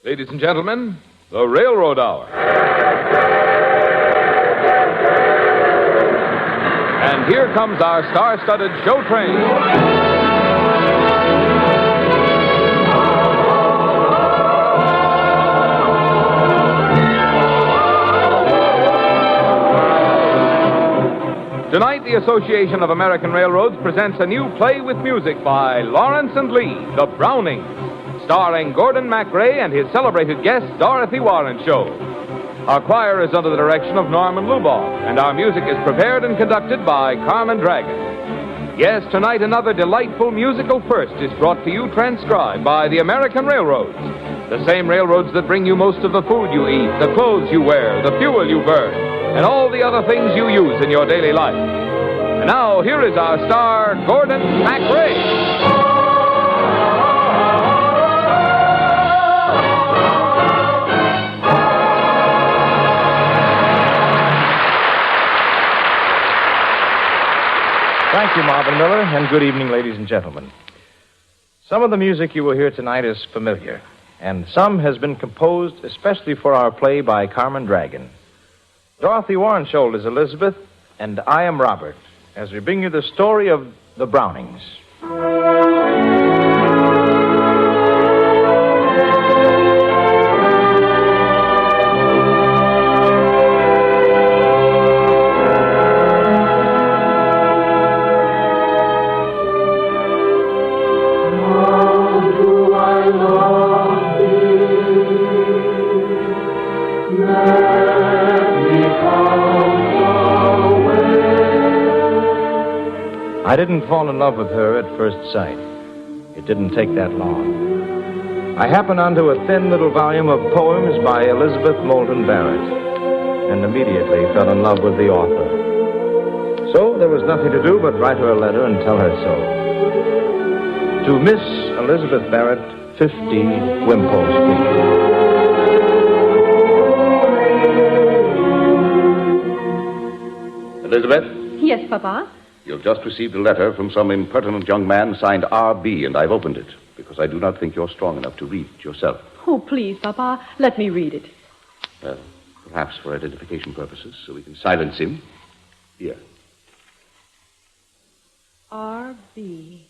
Ladies and gentlemen, the Railroad Hour. And here comes our star-studded show train. Tonight, the Association of American Railroads presents a new play with music by Lawrence and Lee, The Brownings, starring Gordon MacRae and his celebrated guest, Dorothy Warren Show. Our choir is under the direction of Norman Luboff, and our music is prepared and conducted by Carmen Dragon. Yes, tonight another delightful musical first is brought to you transcribed by the American Railroads, the same railroads that bring you most of the food you eat, the clothes you wear, the fuel you burn, and all the other things you use in your daily life. And now, here is our star, Gordon MacRae. Thank you, Marvin Miller, and good evening, ladies and gentlemen. Some of the music you will hear tonight is familiar, and some has been composed especially for our play by Carmen Dragon. Dorothy Warren Show is Elizabeth, and I am Robert, as we bring you the story of the Brownings. I didn't fall in love with her at first sight. It didn't take that long. I happened onto a thin little volume of poems by Elizabeth Moulton Barrett, and immediately fell in love with the author. So there was nothing to do but write her a letter and tell her so. To Miss Elizabeth Barrett, 50 Wimpole Street. Elizabeth? Yes, Papa? You've just received a letter from some impertinent young man signed R.B., and I've opened it, because I do not think you're strong enough to read it yourself. Oh, please, Papa, let me read it. Well, perhaps for identification purposes, so we can silence him. Here. R.B.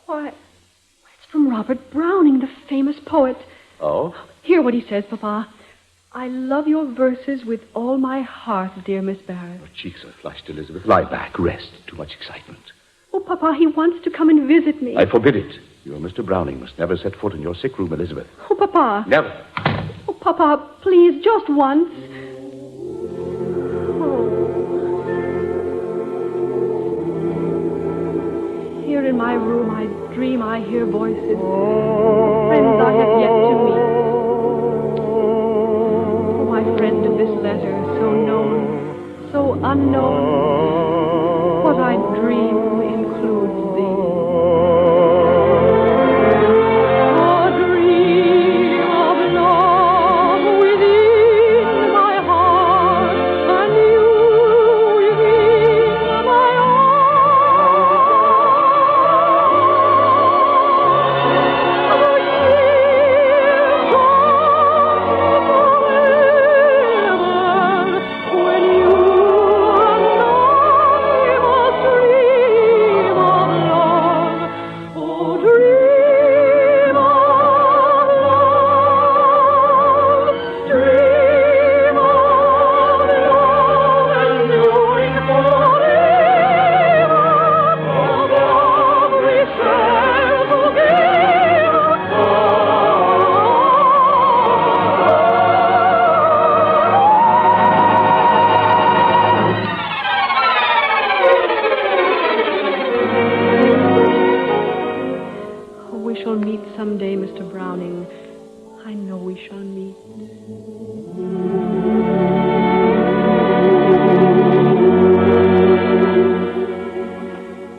Why, it's from Robert Browning, the famous poet. Oh? Hear what he says, Papa. I love your verses with all my heart, dear Miss Barrett. Your cheeks are flushed, Elizabeth. Lie back. Rest. Too much excitement. Oh, Papa, he wants to come and visit me. I forbid it. Your Mr. Browning must never set foot in your sick room, Elizabeth. Oh, Papa. Never. Oh, Papa, please, just once. Oh. Here in my room, I dream I hear voices. Friends I have yet to meet. Friend of this letter, so known, so unknown, what I dream includes thee. A dream of love within my heart, and you within my arms. Oh, years someday, Mr. Browning. I know we shall meet.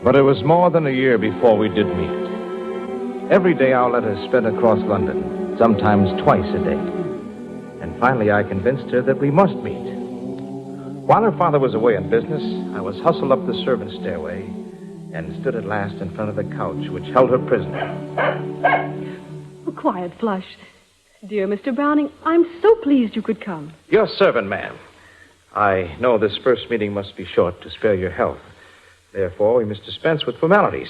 But it was more than a year before we did meet. Every day our letters sped across London, sometimes twice a day. And finally I convinced her that we must meet. While her father was away on business, I was hustled up the servants' stairway and stood at last in front of the couch which held her prisoner. Oh, quiet, Flush. Dear Mr. Browning, I'm so pleased you could come. Your servant, ma'am. I know this first meeting must be short to spare your health. Therefore, we must dispense with formalities.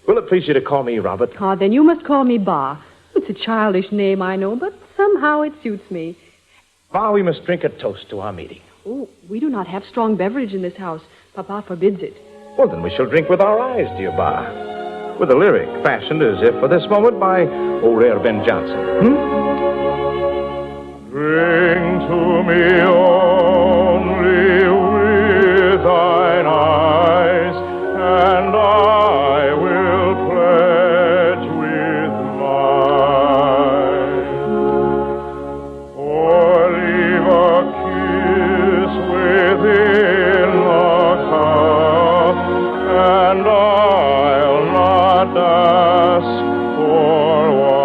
Will it please you to call me Robert? Ah, then you must call me Ba. It's a childish name, I know, but somehow it suits me. Ba, we must drink a toast to our meeting. Oh, we do not have strong beverage in this house. Papa forbids it. Well, then we shall drink with our eyes, dear Ba. With a lyric fashioned as if for this moment by O'Rare Ben Jonson. Bring to me only with thine eyes, and I will pledge with mine. Or leave a kiss within the cup, and I'll not ask for wine.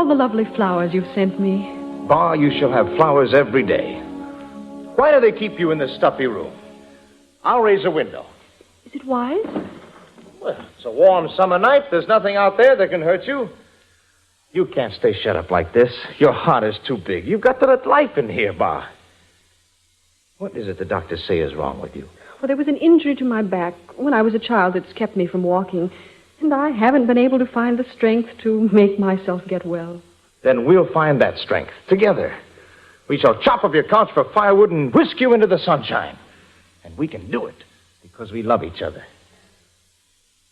The lovely flowers you've sent me. Ba, you shall have flowers every day. Why do they keep you in this stuffy room? I'll raise a window. Is it wise? Well, it's a warm summer night. There's nothing out there that can hurt you. You can't stay shut up like this. Your heart is too big. You've got to let life in here, Ba. What is it the doctors say is wrong with you? Well, there was an injury to my back when I was a child that's kept me from walking. And I haven't been able to find the strength to make myself get well. Then we'll find that strength together. We shall chop up your couch for firewood and whisk you into the sunshine. And we can do it because we love each other.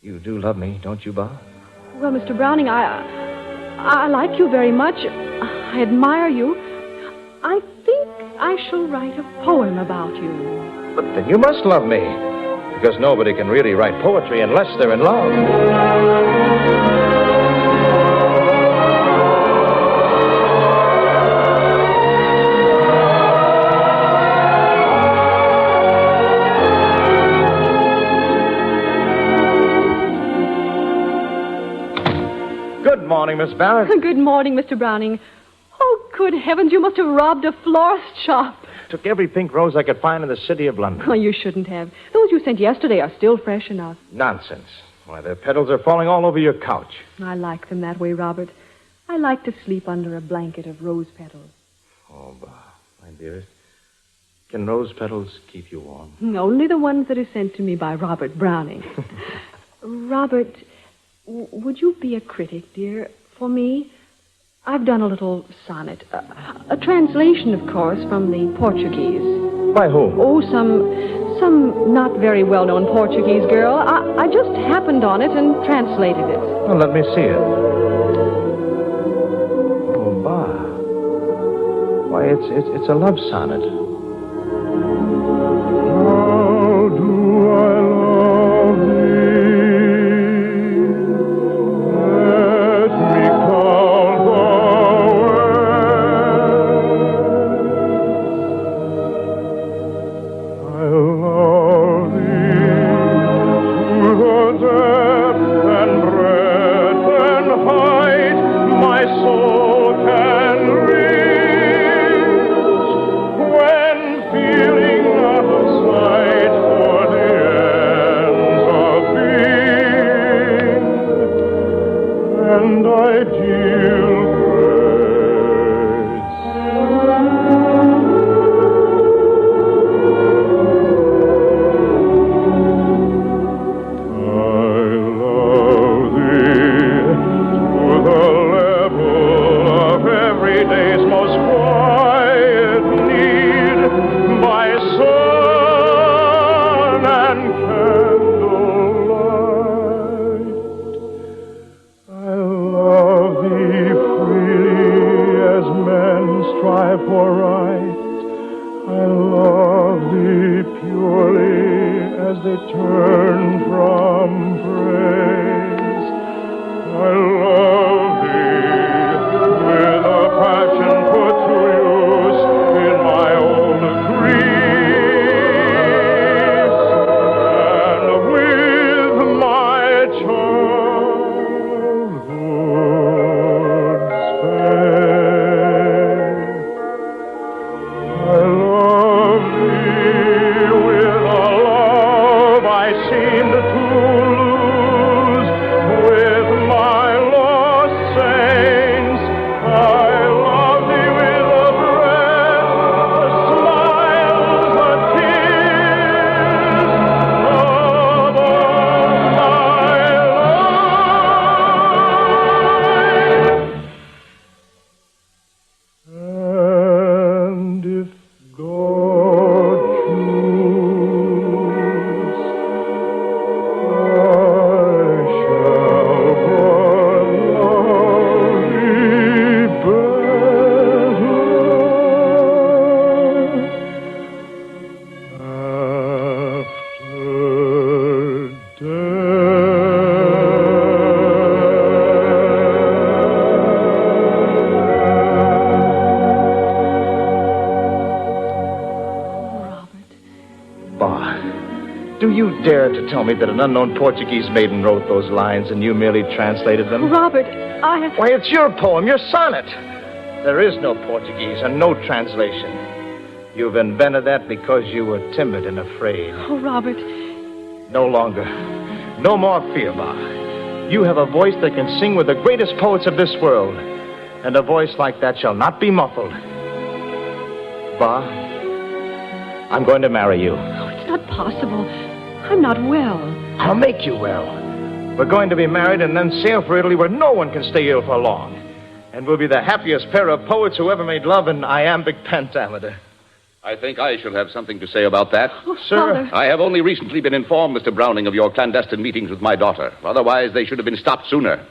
You do love me, don't you, Ba? Well, Mr. Browning, I like you very much. I admire you. I think I shall write a poem about you. But then you must love me. Because nobody can really write poetry unless they're in love. Good morning, Miss Barrett. Good morning, Mr. Browning. Oh, good heavens, you must have robbed a florist shop. Took every pink rose I could find in the city of London. Oh, you shouldn't have. Those you sent yesterday are still fresh enough. Nonsense. Why, their petals are falling all over your couch. I like them that way, Robert. I like to sleep under a blanket of rose petals. Oh, my dearest. Can rose petals keep you warm? Only the ones that are sent to me by Robert Browning. Robert, would you be a critic, dear, for me? I've done a little sonnet. A translation, of course, from the Portuguese. By whom? Oh, some not very well-known Portuguese girl. I just happened on it and translated it. Well, let me see it. Oh, Ba. Why, it's a love sonnet. How do I love thee? Let me count I love thee to the depth and breadth and height my soul can reach. When feeling not a sight for the ends of being, and I deal to tell me that an unknown Portuguese maiden wrote those lines and you merely translated them? Robert, Why, it's your poem, your sonnet. There is no Portuguese and no translation. You've invented that because you were timid and afraid. Oh, Robert. No longer. No more fear, Ba. You have a voice that can sing with the greatest poets of this world. And a voice like that shall not be muffled. Ba, I'm going to marry you. Oh, it's not possible. I'm not well. I'll make you well. We're going to be married and then sail for Italy where no one can stay ill for long. And we'll be the happiest pair of poets who ever made love in iambic pentameter. I think I shall have something to say about that. Oh, Sir. Father. I have only recently been informed, Mr. Browning, of your clandestine meetings with my daughter. Otherwise, they should have been stopped sooner.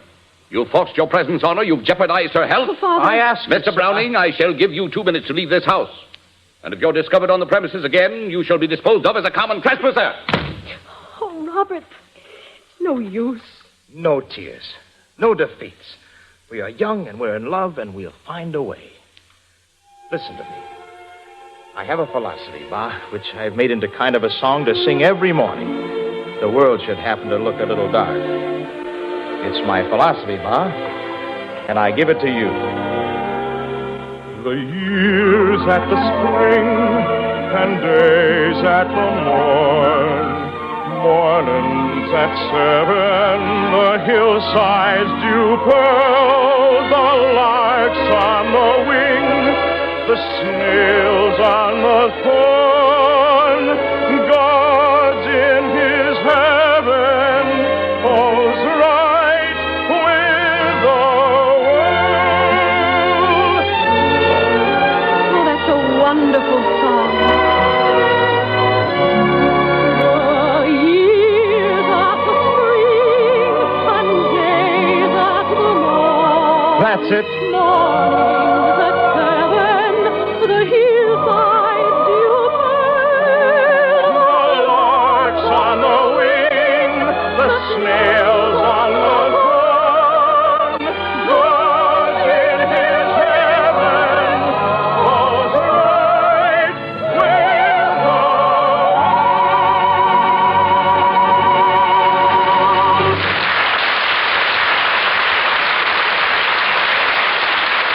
You've forced your presence on her. You've jeopardized her health. Oh, Father. I asked Mr. Browning, I shall give you 2 minutes to leave this house. And if you're discovered on the premises again, you shall be disposed of as a common trespasser. Oh, Robert. It's no use. No tears. No defeats. We are young and we're in love and we'll find a way. Listen to me. I have a philosophy, Ba, which I've made into kind of a song to sing every morning. The world should happen to look a little dark. It's my philosophy, Ba, and I give it to you. The years at the spring and days at the morn, mornings at 7, the hillsides dew pearl, the larks on the wing, the snails on the thorn, God's in his heaven, all's right with the world. Oh, that's a wonderful song. The years at the spring and days at the morn. That's it. Mornings at 7, the hillside dew pearl. The larks on the wing, the snails on the thorn, God's in his heaven, all's right with the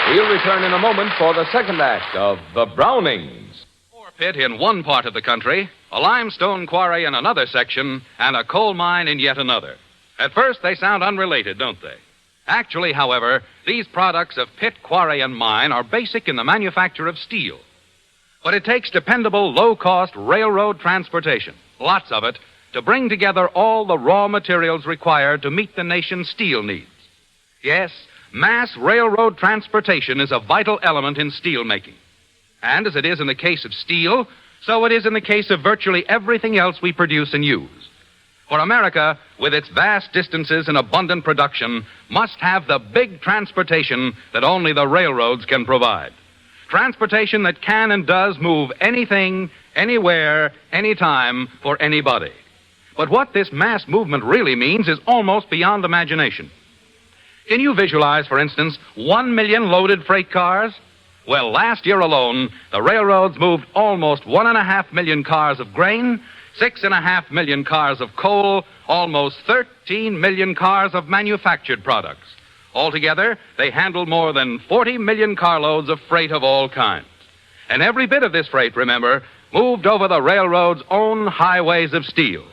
We'll return in a moment for the second act of The Brownings. Ore pit in one part of the country, a limestone quarry in another section, and a coal mine in yet another. At first, they sound unrelated, don't they? Actually, however, these products of pit, quarry, and mine are basic in the manufacture of steel. But it takes dependable, low-cost railroad transportation, lots of it, to bring together all the raw materials required to meet the nation's steel needs. Yes, mass railroad transportation is a vital element in steel making. And as it is in the case of steel, so it is in the case of virtually everything else we produce and use. For America, with its vast distances and abundant production, must have the big transportation that only the railroads can provide. Transportation that can and does move anything, anywhere, anytime, for anybody. But what this mass movement really means is almost beyond imagination. Can you visualize, for instance, 1 million loaded freight cars? Well, last year alone, the railroads moved almost 1.5 million cars of grain, 6.5 million cars of coal, almost 13 million cars of manufactured products. Altogether, they handled more than 40 million carloads of freight of all kinds. And every bit of this freight, remember, moved over the railroad's own highways of steel.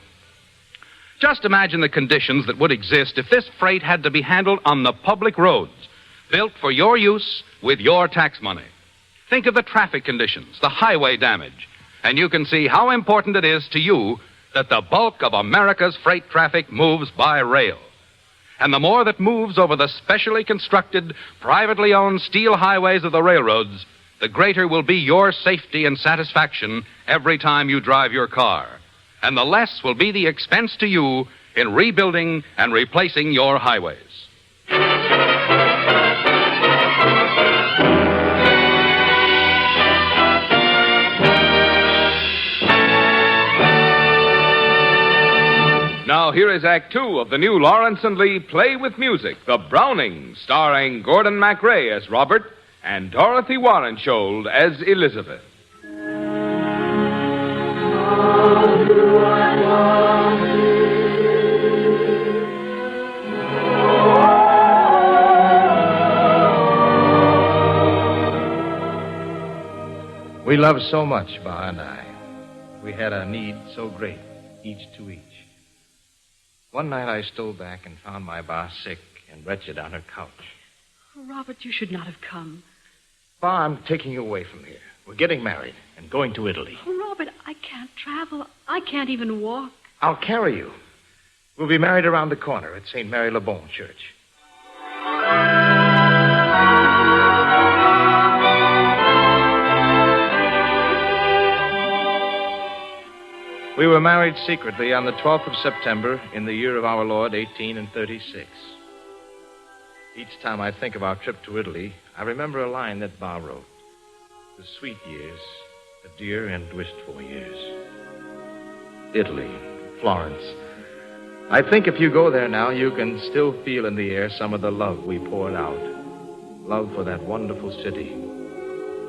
Just imagine the conditions that would exist if this freight had to be handled on the public roads, built for your use with your tax money. Think of the traffic conditions, the highway damage, and you can see how important it is to you that the bulk of America's freight traffic moves by rail. And the more that moves over the specially constructed, privately owned steel highways of the railroads, the greater will be your safety and satisfaction every time you drive your car. And the less will be the expense to you in rebuilding and replacing your highways. Now, here is Act Two of the new Lawrence and Lee play with music, The Brownings, starring Gordon MacRae as Robert and Dorothy Warrenshold as Elizabeth. How do I love you? We loved so much, Ba and I. We had a need so great, each to each. One night I stole back and found my Ba sick and wretched on her couch. Robert, you should not have come. Ba, I'm taking you away from here. We're getting married and going to Italy. Robert, I can't travel. I can't even walk. I'll carry you. We'll be married around the corner at St. Mary Le Bon Church. We were married secretly on the 12th of September in the year of our Lord, 1836. Each time I think of our trip to Italy, I remember a line that Ba wrote. The sweet years, the dear and wished-for years. Italy, Florence. I think if you go there now, you can still feel in the air some of the love we poured out. Love for that wonderful city.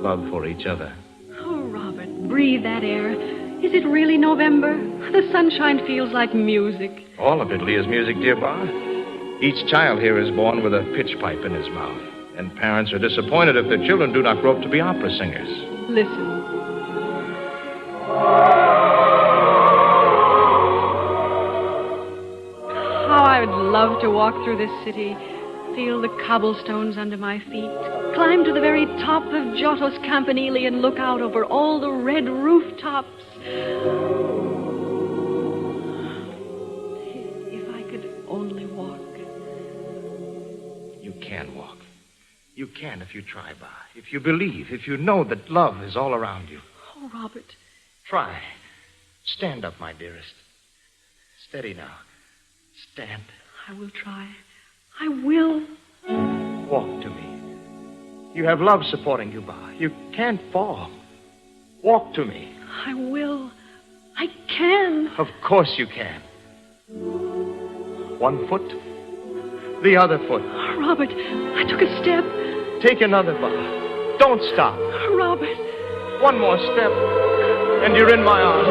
Love for each other. Oh, Robert, breathe that air. Is it really November? The sunshine feels like music. All of Italy is music, dear Ba. Each child here is born with a pitch pipe in his mouth, and parents are disappointed if their children do not grow up to be opera singers. Listen. How I would love to walk through this city, feel the cobblestones under my feet, climb to the very top of Giotto's Campanile and look out over all the red rooftops. If I could only walk. You can walk. You can if you try, Ba. If you believe, if you know that love is all around you. Oh, Robert. Try. Stand up, my dearest. Steady now. Stand. I will try. I will. Walk to me. You have love supporting you, Ba. You can't fall. Walk to me. I will. I can. Of course you can. One foot. The other foot. Robert, I took a step. Take another, Ba. Don't stop. Robert. One more step, and you're in my arms.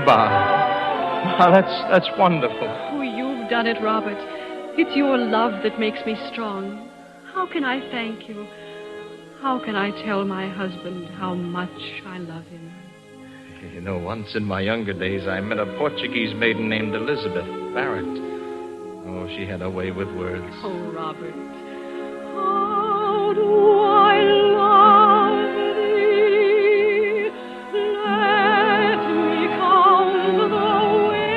Ba. That's wonderful. Oh, you've done it, Robert. It's your love that makes me strong. How can I thank you? How can I tell my husband how much I love him? You know, once in my younger days, I met a Portuguese maiden named Elizabeth Barrett. Oh, she had a way with words. Oh, Robert. How do I love thee? Let me count the ways.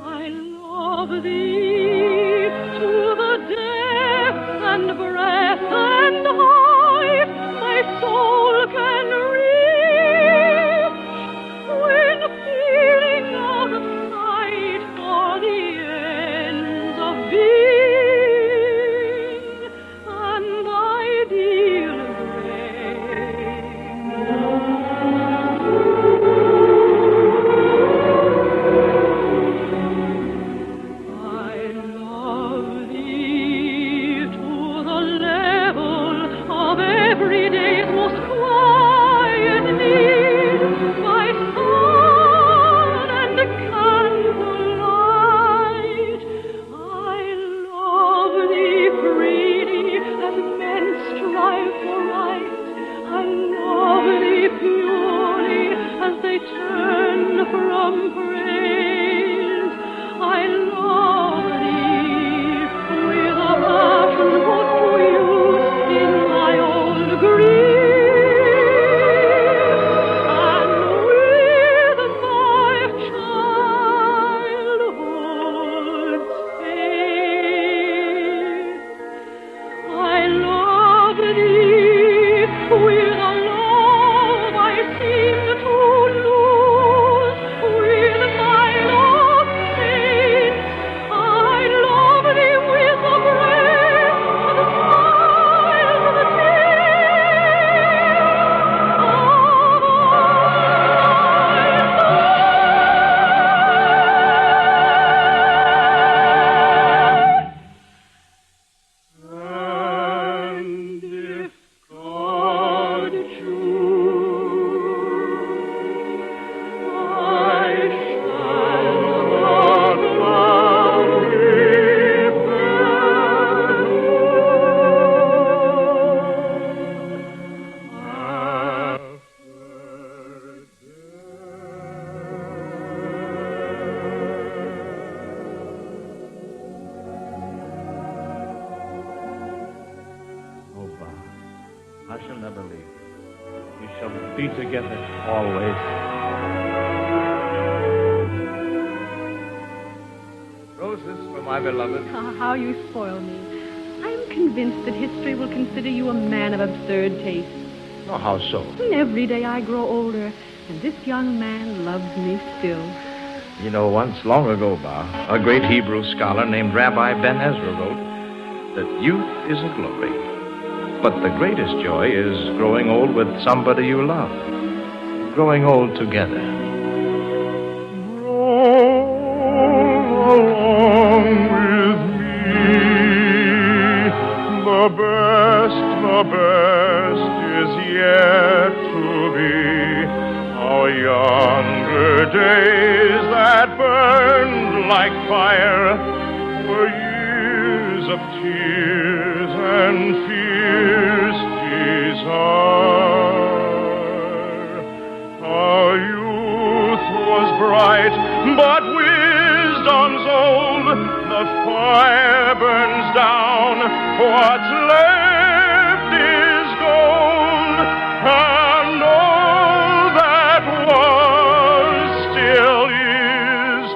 I love thee to the depth and breadth and height my soul can reach. When feeling out of sight for the ends of being and ideal I love thee to the level of every day's most quiet need, my sun and candlelight. I love thee freely as men strive for right. I love thee purely as they turn from praise. I love thee with a passion put to use in my old grief, and with my childhood's faith. I love thee with a love I seem to lose, with shall be together always. Roses for my beloved. Ah, how you spoil me. I'm convinced that history will consider you a man of absurd taste. Oh, how so? Every day I grow older, and this young man loves me still. You know, once, long ago, a great Hebrew scholar named Rabbi Ben Ezra wrote that youth is a glory, but the greatest joy is growing old with somebody you love, growing old together. Roll along with me. The best is yet to be. Our younger days that burned like fire were years of tears and fierce desire. Our youth was bright, but wisdom's old. The fire burns down, what's left is gold. And all that was still is,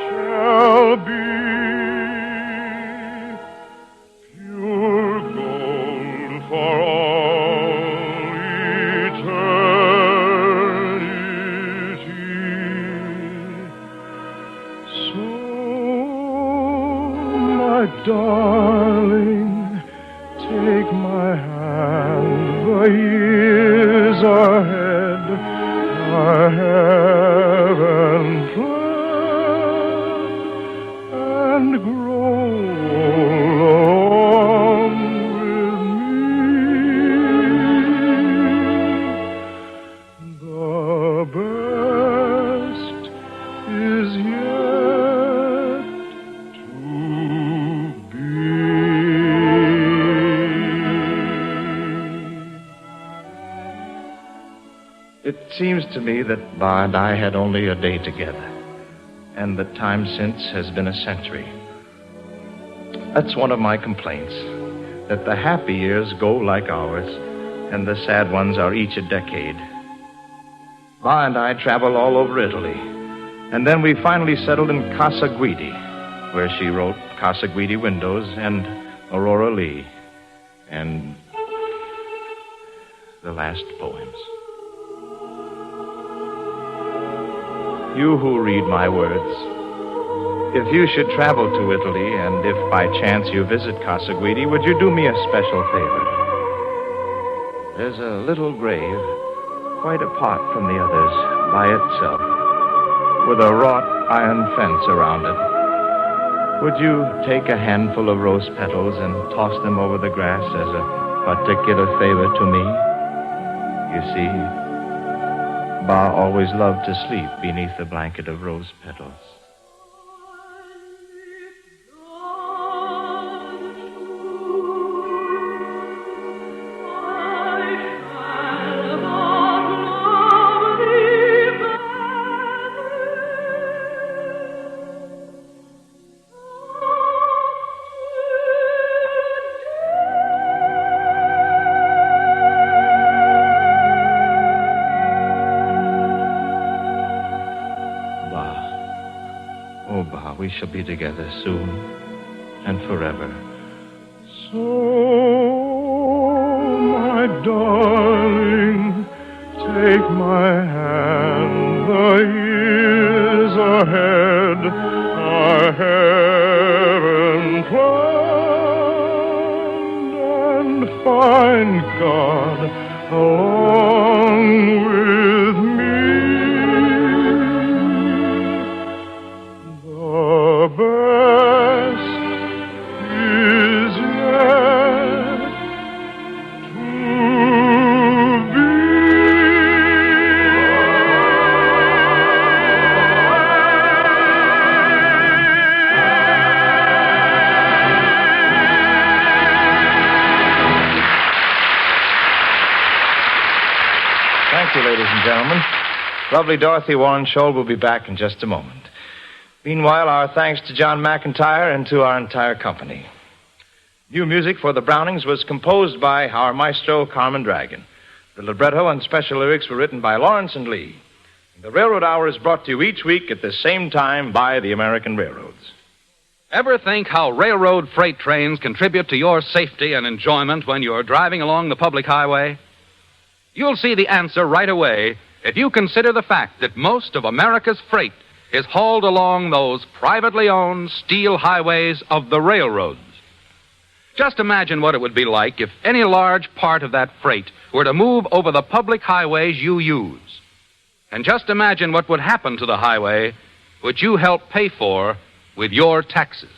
shall be pure gold for all eternity. So, my darling, take my hand. The years ahead I haven't planned, and grow along with me. The best is yet to be. It seems to me that Ba and I had only a day together, and the time since has been a century. That's one of my complaints, that the happy years go like ours, and the sad ones are each a decade. Ba and I traveled all over Italy, and then we finally settled in Casa Guidi, where she wrote Casa Guidi Windows and Aurora Lee, and the last poems. You who read my words, if you should travel to Italy, and if by chance you visit Casa Guidi, would you do me a special favor? There's a little grave, quite apart from the others, by itself, with a wrought iron fence around it. Would you take a handful of rose petals and toss them over the grass as a particular favor to me? You see, Ba always loved to sleep beneath a blanket of rose petals. We shall be together soon and forever. So, my darling, take my hand. The years ahead I haven't planned, and find God along with me. The best is yet to be. Thank you, ladies and gentlemen. Lovely Dorothy Warren Scholl will be back in just a moment. Meanwhile, our thanks to John McIntyre and to our entire company. New music for the Brownings was composed by our maestro, Carmen Dragon. The libretto and special lyrics were written by Lawrence and Lee. The Railroad Hour is brought to you each week at the same time by the American Railroads. Ever think how railroad freight trains contribute to your safety and enjoyment when you're driving along the public highway? You'll see the answer right away if you consider the fact that most of America's freight is hauled along those privately owned steel highways of the railroads. Just imagine what it would be like if any large part of that freight were to move over the public highways you use. And just imagine what would happen to the highway which you help pay for with your taxes.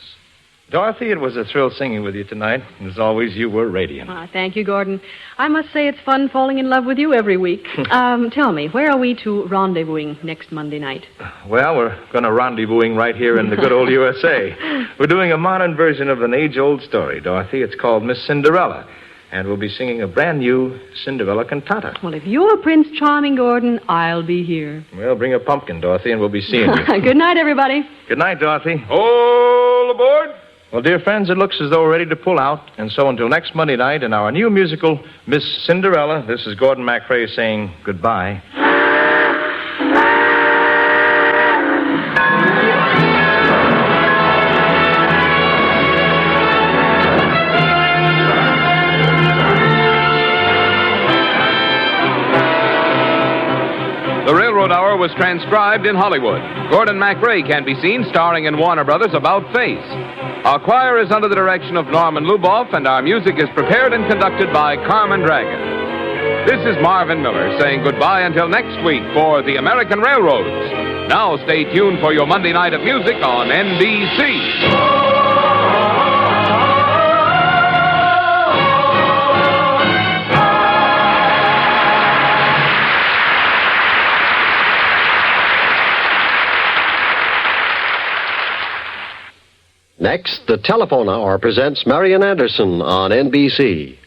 Dorothy, it was a thrill singing with you tonight. As always, you were radiant. Thank you, Gordon. I must say it's fun falling in love with you every week. Tell me, where are we to rendezvousing next Monday night? Well, we're going to rendezvousing right here in the good old USA. We're doing a modern version of an age-old story, Dorothy. It's called Miss Cinderella. And we'll be singing a brand new Cinderella cantata. Well, if you're Prince Charming, Gordon, I'll be here. Well, bring a pumpkin, Dorothy, and we'll be seeing you. Good night, everybody. Good night, Dorothy. All aboard! Well, dear friends, it looks as though we're ready to pull out. And so until next Monday night in our new musical, Miss Cinderella, this is Gordon MacRae saying goodbye. The Railroad Hour was transcribed in Hollywood. Gordon MacRae can be seen starring in Warner Brothers' About Face. Our choir is under the direction of Norman Luboff, and our music is prepared and conducted by Carmen Dragon. This is Marvin Miller saying goodbye until next week for the American Railroads. Now stay tuned for your Monday night of music on NBC. Next, the Telephone Hour presents Marian Anderson on NBC.